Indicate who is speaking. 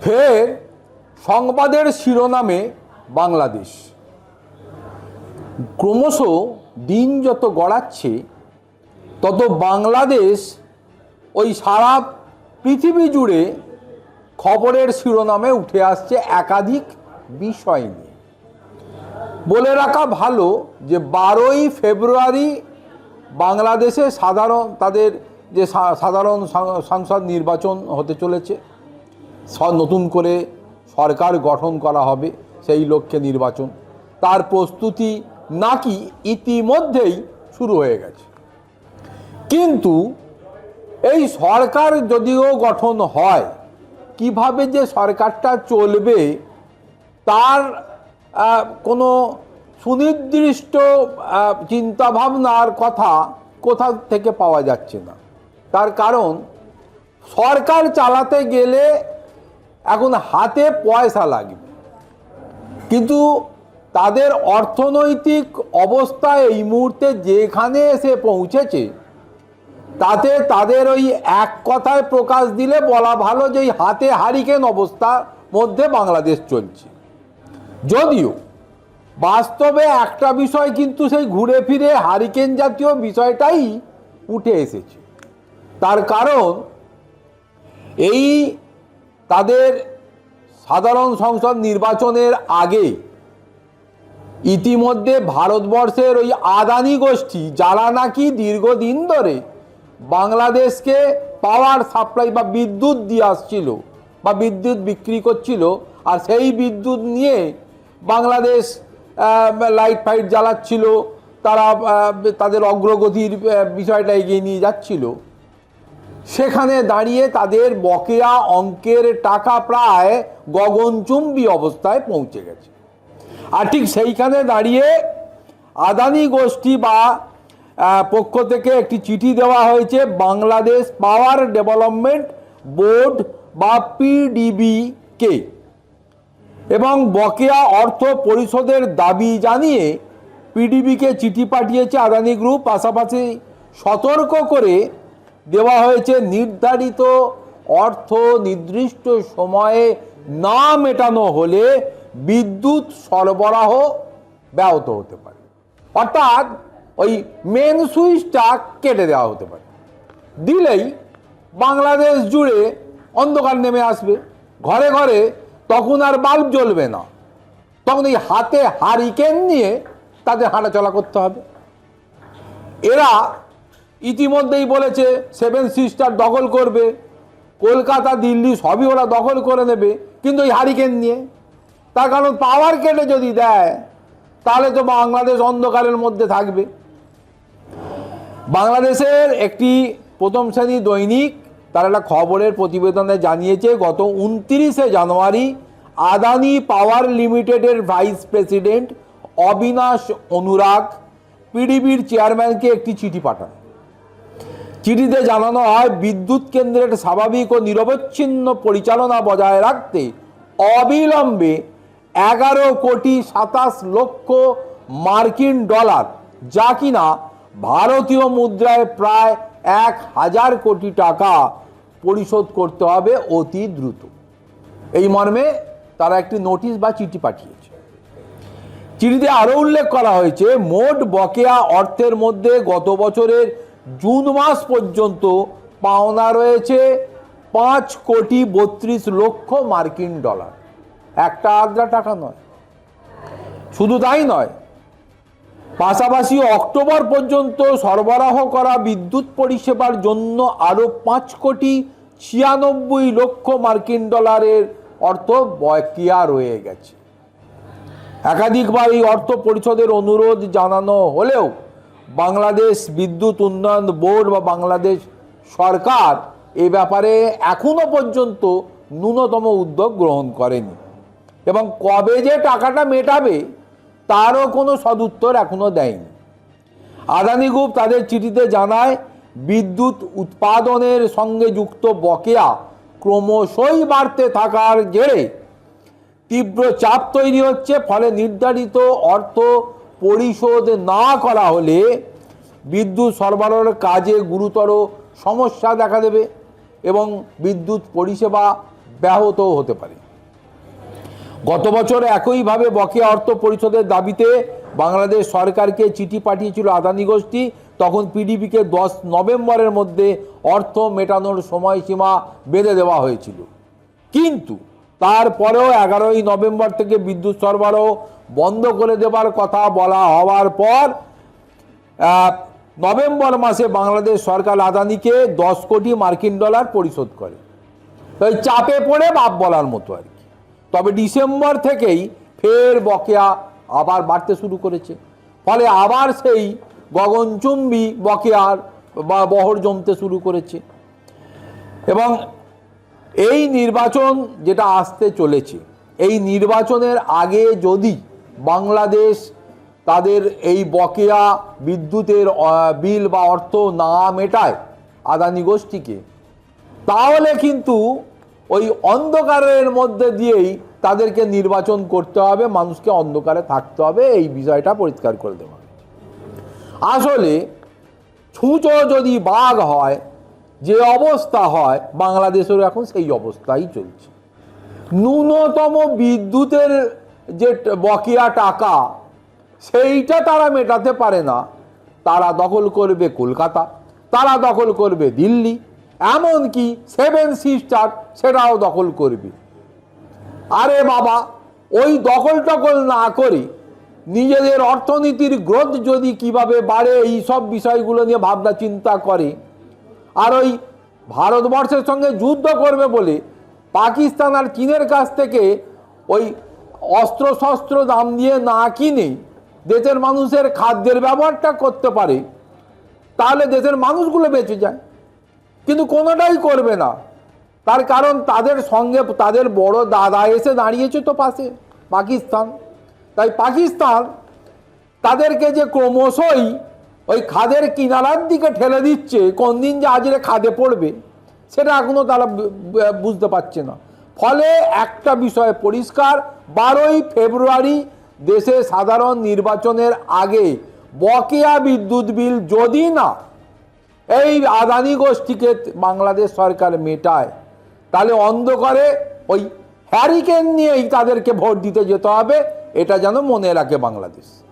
Speaker 1: ফের সংবাদের শিরোনামে বাংলাদেশ। ক্রমশ দিন যত গড়াচ্ছে তত বাংলাদেশ ওই সারা পৃথিবী জুড়ে খবরের শিরোনামে উঠে আসছে একাধিক বিষয় নিয়ে। বলে রাখা ভালো যে 12ই ফেব্রুয়ারি বাংলাদেশে তাদের যে সাধারণ সংসদ নির্বাচন হতে চলেছে, নতুন করে সরকার গঠন করা হবে, সেই লক্ষ্যে নির্বাচন, তার প্রস্তুতি নাকি ইতিমধ্যেই শুরু হয়ে গেছে। কিন্তু এই সরকার যদিও গঠন হয়, কিভাবে যে সরকারটা চলবে তার কোনো সুনির্দিষ্ট চিন্তাভাবনার কথা কোথা থেকে পাওয়া যাচ্ছে না। তার কারণ সরকার চালাতে গেলে এখন হাতে পয়সা লাগবে, কিন্তু তাদের অর্থনৈতিক অবস্থা এই মুহূর্তে যেখানে এসে পৌঁছেছে তাতে তাদের ওই এক কথায় প্রকাশ দিলে বলা ভালো যে হাতে হারিকেন অবস্থার মধ্যে বাংলাদেশ চলছে। যদিও বাস্তবে একটা বিষয় কিন্তু সেই ঘুরে ফিরে হারিকেন জাতীয় বিষয়টাই উঠে এসেছে। তার কারণ এই তাদের সাধারণ সংসদ নির্বাচনের আগে ইতিমধ্যে ভারতবর্ষের ওই আদানি গোষ্ঠী, যারা নাকি দীর্ঘদিন ধরে বাংলাদেশকে পাওয়ার সাপ্লাই বা বিদ্যুৎ দিয়ে আসছিল বা বিদ্যুৎ বিক্রি করছিল, আর সেই বিদ্যুৎ নিয়ে বাংলাদেশ লাইট ফাইট জ্বালাচ্ছিল, তারা তাদের অগ্রগতির বিষয়টা এগিয়ে নিয়ে যাচ্ছিল, সেখানে দাঁড়িয়ে তাদের বকেয়া অঙ্কের টাকা প্রায় গগনচুম্বী অবস্থায় পৌঁছে গেছে। আর ঠিক সেইখানে দাঁড়িয়ে আদানি গোষ্ঠী বা পক্ষ থেকে একটি চিঠি দেওয়া হয়েছে বাংলাদেশ পাওয়ার ডেভেলপমেন্ট বোর্ড বা পিডিবিকে, এবং বকেয়া অর্থ পরিশোধের দাবি জানিয়ে পিডিবিকে চিঠি পাঠিয়েছে আদানি গ্রুপ। পাশাপাশি সতর্ক করে দেওয়া হয়েছে নির্ধারিত অর্থ নির্দিষ্ট সময়ে না মেটানো হলে বিদ্যুৎ সরবরাহ ব্যাহত হতে পারে, অর্থাৎ ওই মেন সুইচটা কেটে দেওয়া হতে পারে। দিলেই বাংলাদেশ জুড়ে অন্ধকার নেমে আসবে, ঘরে ঘরে তখন আর বাল্ব জ্বলবে না, তখন এই হাতে হারিকেন নিয়ে তাদের হাঁটাচলা করতে হবে। এরা ইতিমধ্যেই বলেছে 7 সিস্টার দখল করবে, কলকাতা দিল্লি সবই ওরা দখল করে নেবে, কিন্তু এই হারিকেন নিয়ে। তার কারণ পাওয়ার কেটে যদি দেয় তাহলে তো বাংলাদেশ অন্ধকারের মধ্যে থাকবে। বাংলাদেশের একটি প্রথম শ্রেণী দৈনিক তার একটা খবরের প্রতিবেদনে জানিয়েছে গত 29শে জানুয়ারি আদানি পাওয়ার লিমিটেডের ভাইস প্রেসিডেন্ট অবিনাশ অনুরাগ পিডিবির চেয়ারম্যানকে একটি চিঠি পাঠান। চিঠিতে জানানো হয় বিদ্যুৎ কেন্দ্রের স্বাভাবিক ও নিরবচ্ছিন্ন পরিচালনা বজায় রাখতে অবিলম্বে 11,27,00,000 মার্কিন ডলার, যা কিনা ভারতীয় মুদ্রায় প্রায় 1,000 কোটি টাকা পরিশোধ করতে হবে অতি দ্রুত। এই মর্মে তারা একটি নোটিশ বা চিঠি পাঠিয়েছে। চিঠিতে আরও উল্লেখ করা হয়েছে মোট বকেয়া অর্থের মধ্যে গত বছরের জুন মাস পর্যন্ত পাওনা রয়েছে 5,32,00,000 মার্কিন ডলার। একটা আধা টাকা নয়। শুধু তাই নয়, পাশাপাশি অক্টোবর পর্যন্ত সরবরাহ করা বিদ্যুৎ পরিষেবার জন্য আরও 5,96,00,000 মার্কিন ডলারের অর্থ বকেয়া রয়ে গেছে। একাধিকবার এই অর্থ পরিশোধের অনুরোধ জানানো হলেও বাংলাদেশ বিদ্যুৎ উন্নয়ন বোর্ড বা বাংলাদেশ সরকার এ ব্যাপারে এখনো পর্যন্ত ন্যূনতম উদ্যোগ গ্রহণ করেনি, এবং কবে যে টাকাটা মেটাবে তারও কোনো সদুত্তর এখনো দেয়নি। আদানি গ্রুপ তাদের চিঠিতে জানায় বিদ্যুৎ উৎপাদনের সঙ্গে যুক্ত বকেয়া ক্রমশই বাড়তে থাকার জেরে তীব্র চাপ তৈরি হচ্ছে। ফলে নির্ধারিত অর্থ পরিশোধ না করা হলে বিদ্যুৎ সরবরাহের কাজে গুরুতর সমস্যা দেখা দেবে এবং বিদ্যুৎ পরিষেবা ব্যাহতও হতে পারে। গত বছর একইভাবে বকেয়া অর্থ পরিশোধের দাবিতে বাংলাদেশ সরকারকে চিঠি পাঠিয়েছিল আদানি গোষ্ঠী। তখন পিডিবিকে 10 নভেম্বরের মধ্যে অর্থ মেটানোর সময়সীমা বেঁধে দেওয়া হয়েছিল, কিন্তু তারপরেও 11ই নভেম্বর থেকে বিদ্যুৎ সরবরাহ বন্ধ করে দেওয়ার কথা বলা হওয়ার পর নভেম্বর মাসে বাংলাদেশ সরকার আদানিকে 10 কোটি মার্কিন ডলার পরিশোধ করে। তাই চাপে পড়ে বাপ বলার মতো আর কি। তবে ডিসেম্বর থেকেই ফের বকেয়া আবার বাড়তে শুরু করেছে, ফলে আবার সেই গগনচুম্বী বকেয়ার বা বহর জমতে শুরু করেছে। এবং এই নির্বাচন যেটা আসতে চলেছে, এই নির্বাচনের আগে যদি বাংলাদেশ তাদের এই বকেয়া বিদ্যুতের বিল বা অর্থ না মেটায় আদানি গোষ্ঠীকে, তাহলে কিন্তু ওই অন্ধকারের মধ্যে দিয়েই তাদেরকে নির্বাচন করতে হবে, মানুষকে অন্ধকারে থাকতে হবে, এই বিষয়টা পরিষ্কার করে দেওয়া হবে। আসলে ছুঁচো যদি বাঘ হয়, যে অবস্থা হয়, বাংলাদেশের এখন সেই অবস্থাই চলছে। ন্যূনতম বিদ্যুতের যে বকেয়া টাকা, সেইটা তারা মেটাতে পারে না, তারা দখল করবে কলকাতা, তারা দখল করবে দিল্লি, এমনকি 7 সিস্টার সেটাও দখল করবে। আরে বাবা, ওই দখল টকল না করে নিজেদের অর্থনীতির গ্রোথ যদি কিভাবে বাড়ে এই সব বিষয়গুলো নিয়ে ভাবনা চিন্তা করে, আর ওই ভারতবর্ষের সঙ্গে যুদ্ধ করবে বলে পাকিস্তান আর চীনের কাছ থেকে ওই অস্ত্রশস্ত্র দাম দিয়ে না কিনে দেশের মানুষের খাদ্যের ব্যবহারটা করতে পারে, তাহলে দেশের মানুষগুলো বেঁচে যায়। কিন্তু কোনোটাই করবে না, তার কারণ তাদের সঙ্গে তাদের বড় দাদা এসে দাঁড়িয়েছে তো পাশে, পাকিস্তান। তাই পাকিস্তান তাদেরকে যে ক্রমশই ওই খাদের কিনারার দিকে ঠেলে দিচ্ছে, কোন দিন যে আজরে খাদে পড়বে সেটা এখনো তারা বুঝতে পারছে না। ফলে একটা বিষয় পরিষ্কার, 12ই ফেব্রুয়ারি দেশে সাধারণ নির্বাচনের আগে বকেয়া বিদ্যুৎ বিল যদি না এই আদানি গোষ্ঠীকে বাংলাদেশ সরকার মেটায়, তাহলে অন্ধকারে ওই হ্যারিকেন নিয়েই তাদেরকে ভোট দিতে যেতে হবে, এটা যেন মনে রাখে বাংলাদেশ।